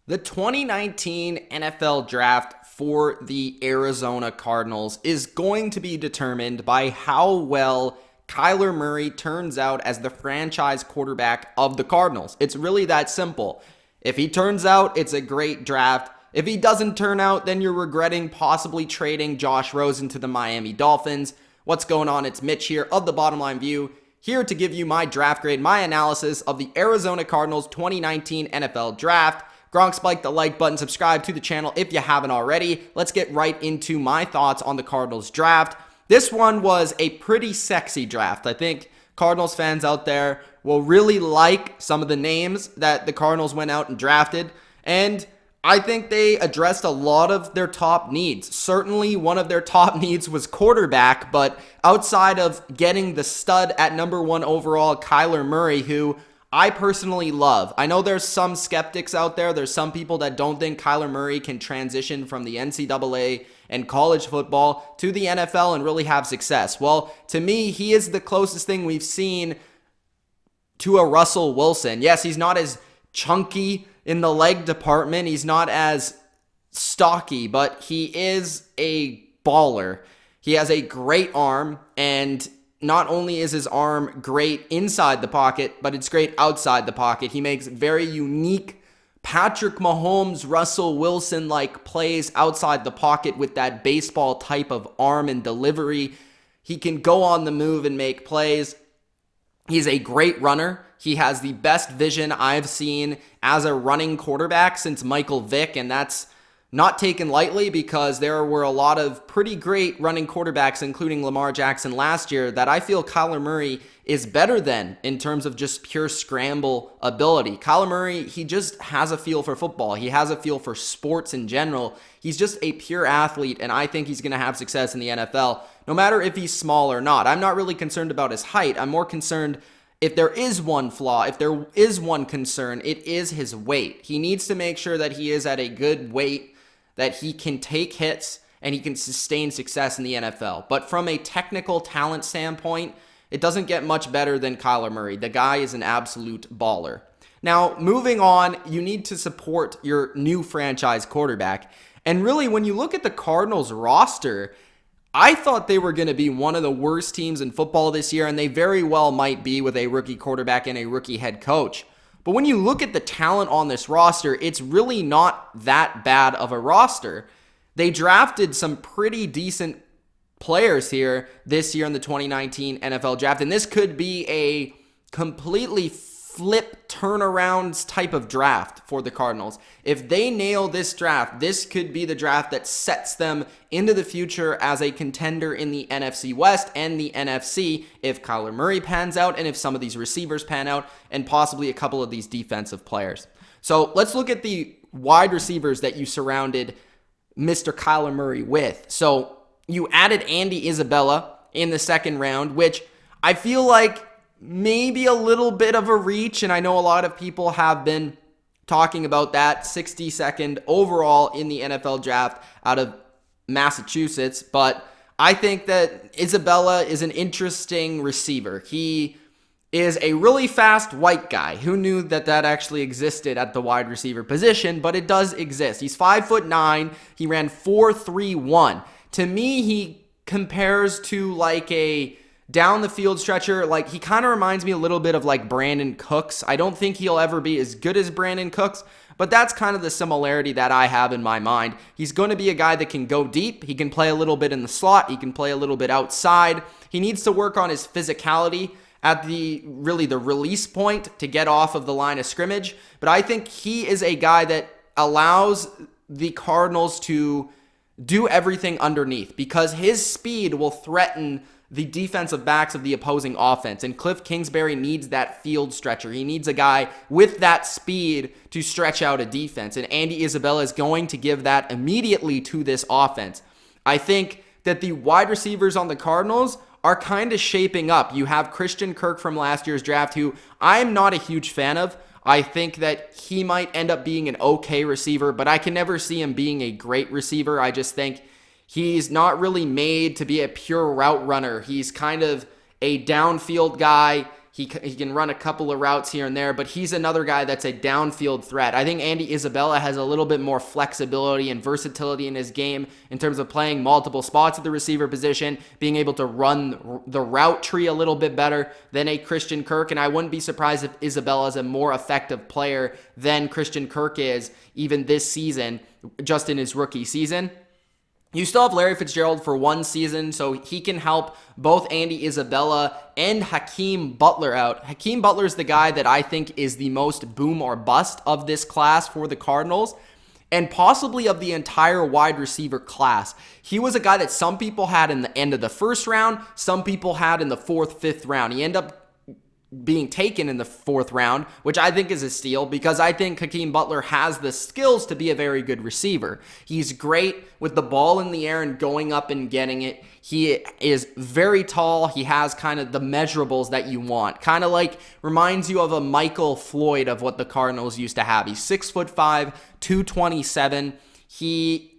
The 2019 NFL Draft for the Arizona Cardinals is going to be determined by how well Kyler Murray turns out as the franchise quarterback of the Cardinals. It's really that simple. If he turns out, it's a great draft. If he doesn't turn out, then you're regretting possibly trading Josh Rosen to the Miami Dolphins. What's going on? It's Mitch here of The Bottom Line View, here to give you my draft grade, my analysis of the Arizona Cardinals 2019 NFL Draft. Gronk, spike the like button, subscribe to the channel if you haven't already. Let's get right into my thoughts on the Cardinals draft. This one was a pretty sexy draft. I think Cardinals fans out there will really like some of the names that the Cardinals went out and drafted. And I think they addressed a lot of their top needs. Certainly one of their top needs was quarterback, but outside of getting the stud at number 1 overall, Kyler Murray, who I personally love. I know there's some skeptics out there. There's some people that don't think Kyler Murray can transition from the NCAA and college football to the NFL and really have success. Well, to me, he is the closest thing we've seen to a Russell Wilson. Yes, he's not as chunky in the leg department. He's not as stocky, but he is a baller. He has a great arm, and not only is his arm great inside the pocket, but it's great outside the pocket. He makes very unique Patrick Mahomes, Russell Wilson-like plays outside the pocket with that baseball type of arm and delivery. He can go on the move and make plays. He's a great runner. He has the best vision I've seen as a running quarterback since Michael Vick, and that's not taken lightly because there were a lot of pretty great running quarterbacks, including Lamar Jackson last year, that I feel Kyler Murray is better than in terms of just pure scramble ability. Kyler Murray, he just has a feel for football. He has a feel for sports in general. He's just a pure athlete, and I think he's going to have success in the NFL, no matter if he's small or not. I'm not really concerned about his height. I'm more concerned if there is one flaw, if there is one concern, it is his weight. He needs to make sure that he is at a good weight, that he can take hits and he can sustain success in the NFL. But from a technical talent standpoint, it doesn't get much better than Kyler Murray. The guy is an absolute baller. Now, moving on, you need to support your new franchise quarterback. And really, when you look at the Cardinals roster, I thought they were going to be one of the worst teams in football this year, and they very well might be with a rookie quarterback and a rookie head coach. But when you look at the talent on this roster, it's really not that bad of a roster. They drafted some pretty decent players here this year in the 2019 NFL Draft, and this could be a completely flip turnarounds type of draft for the Cardinals. If they nail this draft, this could be the draft that sets them into the future as a contender in the NFC West and the NFC if Kyler Murray pans out and if some of these receivers pan out and possibly a couple of these defensive players. So let's look at the wide receivers that you surrounded Mr. Kyler Murray with. So you added Andy Isabella in the second round, which I feel like maybe a little bit of a reach, and I know a lot of people have been talking about that 62nd overall in the NFL draft out of Massachusetts, but I think that Isabella is an interesting receiver. He is a really fast white guy. Who knew that that actually existed at the wide receiver position, but it does exist. He's 5'9". He ran 4.31. To me, he compares to like a down the field stretcher. Like, he kind of reminds me a little bit of like Brandon Cooks. I don't think he'll ever be as good as Brandon Cooks, but that's kind of the similarity that I have in my mind. He's going to be a guy that can go deep. He can play a little bit in the slot. He can play a little bit outside. He needs to work on his physicality at the release point to get off of the line of scrimmage. But I think he is a guy that allows the Cardinals to do everything underneath because his speed will threaten the defensive backs of the opposing offense. And Cliff Kingsbury needs that field stretcher. He needs a guy with that speed to stretch out a defense. And Andy Isabella is going to give that immediately to this offense. I think that the wide receivers on the Cardinals are kind of shaping up. You have Christian Kirk from last year's draft, who I'm not a huge fan of. I think that he might end up being an okay receiver, but I can never see him being a great receiver. I just think he's not really made to be a pure route runner. He's kind of a downfield guy. He can run a couple of routes here and there, but he's another guy that's a downfield threat. I think Andy Isabella has a little bit more flexibility and versatility in his game in terms of playing multiple spots at the receiver position, being able to run the route tree a little bit better than a Christian Kirk, and I wouldn't be surprised if Isabella is a more effective player than Christian Kirk is even this season, just in his rookie season. You still have Larry Fitzgerald for one season, so he can help both Andy Isabella and Hakeem Butler out. Hakeem Butler is the guy that I think is the most boom or bust of this class for the Cardinals, and possibly of the entire wide receiver class. He was a guy that some people had in the end of the first round, some people had in the fourth, fifth round. He ended up being taken in the fourth round, which I think is a steal because I think Hakeem Butler has the skills to be a very good receiver. He's great with the ball in the air and going up and getting it. He is very tall. He has kind of the measurables that you want. Kind of like reminds you of a Michael Floyd of what the Cardinals used to have. He's 6'5", 227. He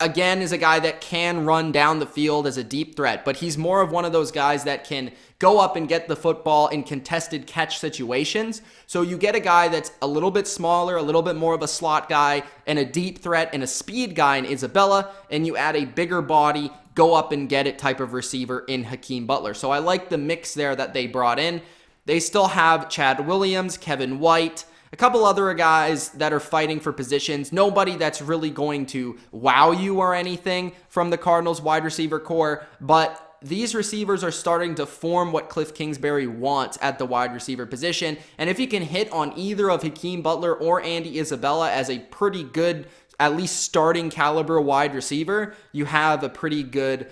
again is a guy that can run down the field as a deep threat, but he's more of one of those guys that can go up and get the football in contested catch situations. So you get a guy that's a little bit smaller, a little bit more of a slot guy, and a deep threat and a speed guy in Isabella, and you add a bigger body, go up and get it type of receiver in Hakeem Butler. So I like the mix there that they brought in. They still have Chad Williams, Kevin White, a couple other guys that are fighting for positions. Nobody that's really going to wow you or anything from the Cardinals wide receiver core, but these receivers are starting to form what Cliff Kingsbury wants at the wide receiver position. And if he can hit on either of Hakeem Butler or Andy Isabella as a pretty good, at least starting caliber wide receiver, you have a pretty good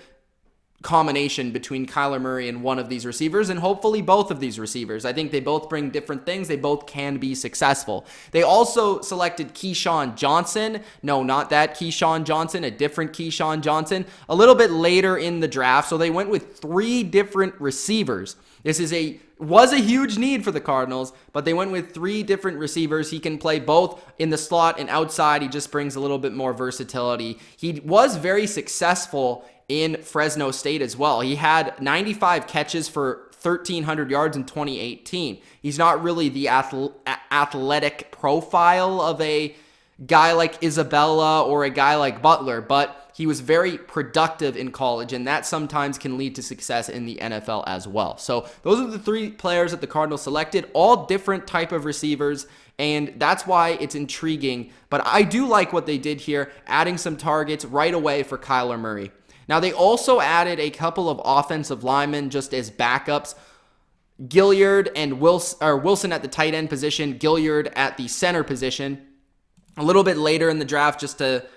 combination between Kyler Murray and one of these receivers, and hopefully both of these receivers. I think they both bring different things. They both can be successful. They also selected Keyshawn Johnson. No, not that Keyshawn Johnson, a different Keyshawn Johnson, a little bit later in the draft. So they went with 3 different receivers. This was a huge need for the Cardinals, but they went with 3 different receivers. He can play both in the slot and outside. He just brings a little bit more versatility. He was very successful in Fresno State as well. He had 95 catches for 1,300 yards in 2018. He's not really the athletic profile of a guy like Isabella or a guy like Butler, but he was very productive in college, and that sometimes can lead to success in the NFL as well. So those are the 3 players that the Cardinals selected, all different type of receivers, and that's why it's intriguing. But I do like what they did here, adding some targets right away for Kyler Murray. Now, they also added a couple of offensive linemen just as backups. Gilliard and Wilson at the tight end position, Gilliard at the center position. A little bit later in the draft, just to,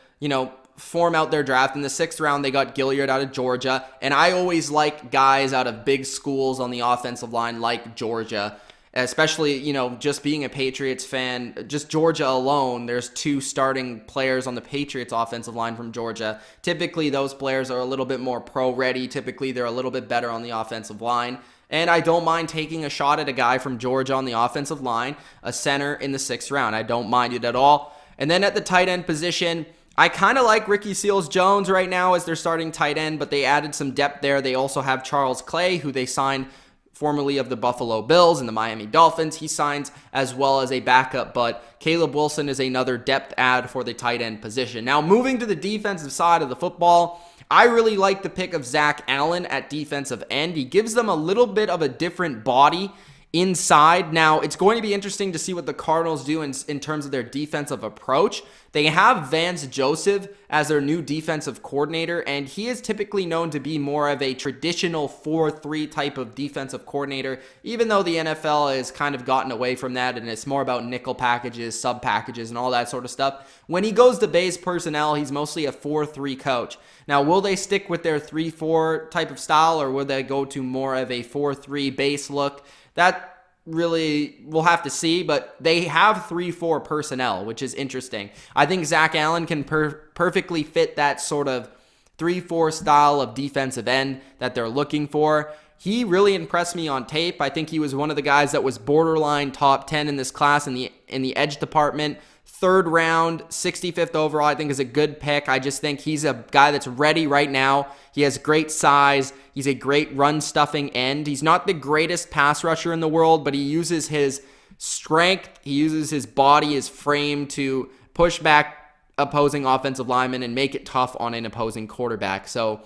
form out their draft. In the 6th round, they got Gilliard out of Georgia. And I always like guys out of big schools on the offensive line like Georgia. Especially, just being a Patriots fan, just Georgia alone, there's 2 starting players on the Patriots offensive line from Georgia. Typically, those players are a little bit more pro-ready. Typically, they're a little bit better on the offensive line. And I don't mind taking a shot at a guy from Georgia on the offensive line, a center in the 6th round. I don't mind it at all. And then at the tight end position, I kind of like Ricky Seals-Jones right now as their starting tight end, but they added some depth there. They also have Charles Clay, who they signed formerly of the Buffalo Bills and the Miami Dolphins. He signs as well as a backup, but Caleb Wilson is another depth add for the tight end position. Now, moving to the defensive side of the football, I really like the pick of Zach Allen at defensive end. He gives them a little bit of a different body inside. Now, it's going to be interesting to see what the Cardinals do in terms of their defensive approach. They have Vance Joseph as their new defensive coordinator, and he is typically known to be more of a traditional 4-3 type of defensive coordinator, even though the NFL has kind of gotten away from that, and it's more about nickel packages, sub packages, and all that sort of stuff. When he goes to base personnel, he's mostly a 4-3 coach. Now, will they stick with their 3-4 type of style, or will they go to more of a 4-3 base look? That really, we'll have to see, but they have 3-4 personnel, which is interesting. I think Zach Allen can perfectly fit that sort of 3-4 style of defensive end that they're looking for. He really impressed me on tape. I think he was one of the guys that was borderline top 10 in this class in the edge department. 3rd round, 65th overall, I think is a good pick. I just think he's a guy that's ready right now. He has great size. He's a great run-stuffing end. He's not the greatest pass rusher in the world, but he uses his strength. He uses his body, his frame to push back opposing offensive linemen and make it tough on an opposing quarterback. So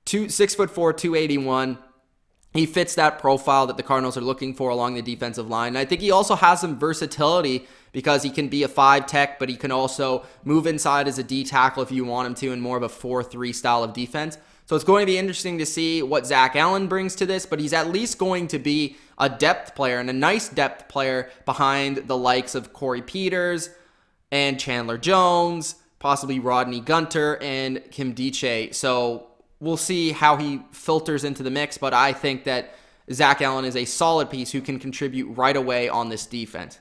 6'4", 281. He fits that profile that the Cardinals are looking for along the defensive line. And I think he also has some versatility because he can be a 5 tech, but he can also move inside as a D tackle if you want him to in more of a 4-3 style of defense. So it's going to be interesting to see what Zach Allen brings to this, but he's at least going to be a depth player and a nice depth player behind the likes of Corey Peters and Chandler Jones, possibly Rodney Gunter and Kim Diche. So we'll see how he filters into the mix, but I think that Zach Allen is a solid piece who can contribute right away on this defense.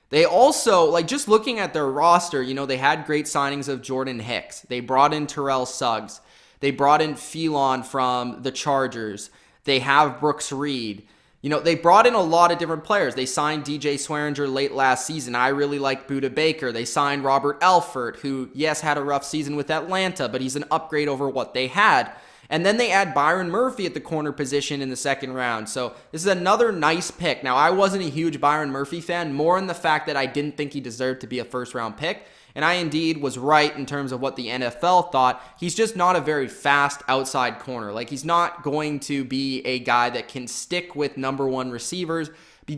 They also, just looking at their roster, they had great signings of Jordan Hicks. They brought in Terrell Suggs. They brought in Phelan from the Chargers. They have Brooks Reed. They brought in a lot of different players. They signed DJ Swearinger late last season. I really like Budda Baker. They signed Robert Alford, who, yes, had a rough season with Atlanta, but he's an upgrade over what they had. And then they add Byron Murphy at the corner position in the 2nd round. So this is another nice pick. Now, I wasn't a huge Byron Murphy fan, more in the fact that I didn't think he deserved to be a 1st-round pick. And I indeed was right in terms of what the NFL thought. He's just not a very fast outside corner. He's not going to be a guy that can stick with number 1 receivers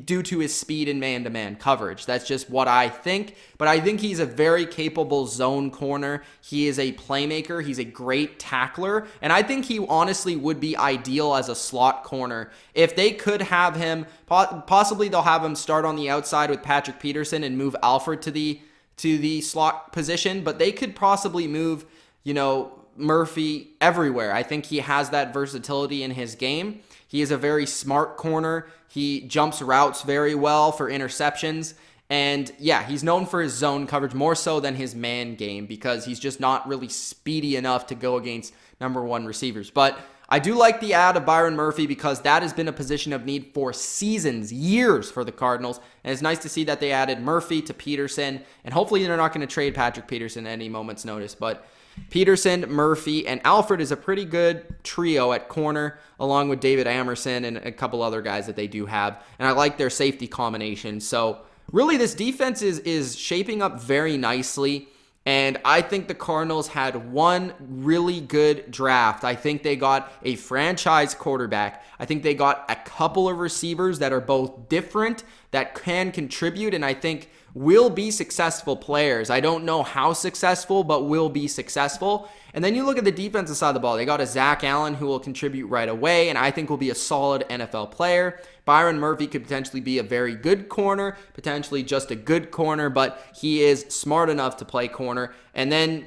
due to his speed in man-to-man coverage. That's just what I think. But I think he's a very capable zone corner. He is a playmaker. He's a great tackler. And I think he honestly would be ideal as a slot corner. If they could have him, possibly they'll have him start on the outside with Patrick Peterson and move Alford to the slot position, but they could possibly move, Murphy everywhere. I think he has that versatility in his game. He is a very smart corner. He jumps routes very well for interceptions. And yeah, he's known for his zone coverage more so than his man game because he's just not really speedy enough to go against number 1 receivers. But I do like the add of Byron Murphy because that has been a position of need for seasons, years for the Cardinals. And it's nice to see that they added Murphy to Peterson. And hopefully they're not going to trade Patrick Peterson at any moment's notice. But Peterson, Murphy, and Alford is a pretty good trio at corner, along with David Amerson and a couple other guys that they do have. And I like their safety combination. So really this defense is shaping up very nicely. And I think the Cardinals had one really good draft. I think they got a franchise quarterback. I think they got a couple of receivers that are both different, that can contribute, and I think will be successful players. I don't know how successful, but will be successful. And then you look at the defensive side of the ball. They got a Zach Allen who will contribute right away, and I think will be a solid NFL player. Byron Murphy could potentially be a very good corner, potentially just a good corner, but he is smart enough to play corner. And then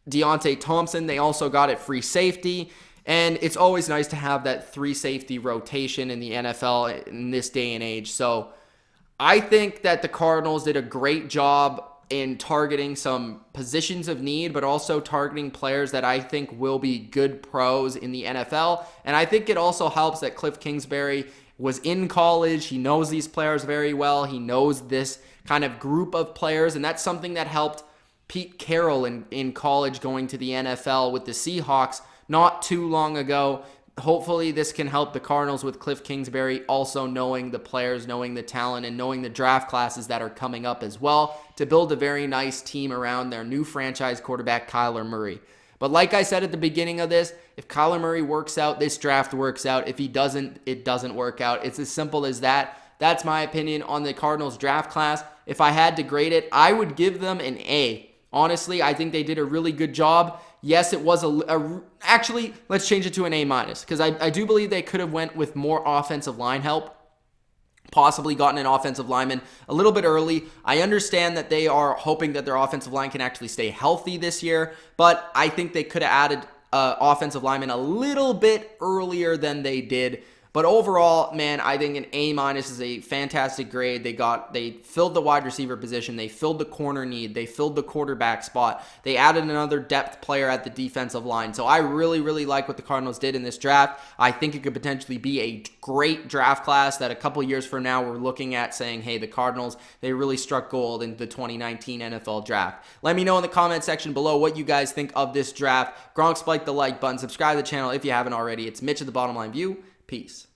Deontay Thompson, they also got at free safety. And it's always nice to have that 3 safety rotation in the NFL in this day and age. So I think that the Cardinals did a great job in targeting some positions of need, but also targeting players that I think will be good pros in the NFL. And I think it also helps that Cliff Kingsbury was in college. He knows these players very well. He knows this kind of group of players, and that's something that helped Pete Carroll in college going to the NFL with the Seahawks not too long ago. Hopefully this can help the Cardinals with Cliff Kingsbury also knowing the players, knowing the talent, and knowing the draft classes that are coming up as well to build a very nice team around their new franchise quarterback, Kyler Murray. But like I said at the beginning of this, if Kyler Murray works out, this draft works out. If he doesn't, it doesn't work out. It's as simple as that. That's my opinion on the Cardinals draft class. If I had to grade it, I would give them an A. Honestly, I think they did a really good job. Yes, it was actually, let's change it to an A-, because I do believe they could have went with more offensive line help, possibly gotten an offensive lineman a little bit early. I understand that they are hoping that their offensive line can actually stay healthy this year, but I think they could have added offensive lineman a little bit earlier than they did. But overall, man, I think an A- is a fantastic grade. They filled the wide receiver position. They filled the corner need. They filled the quarterback spot. They added another depth player at the defensive line. So I really, really like what the Cardinals did in this draft. I think it could potentially be a great draft class that a couple years from now we're looking at saying, hey, the Cardinals, they really struck gold in the 2019 NFL draft. Let me know in the comment section below what you guys think of this draft. Gronk, spike the like button. Subscribe to the channel if you haven't already. It's Mitch of the Bottom Line View. Peace.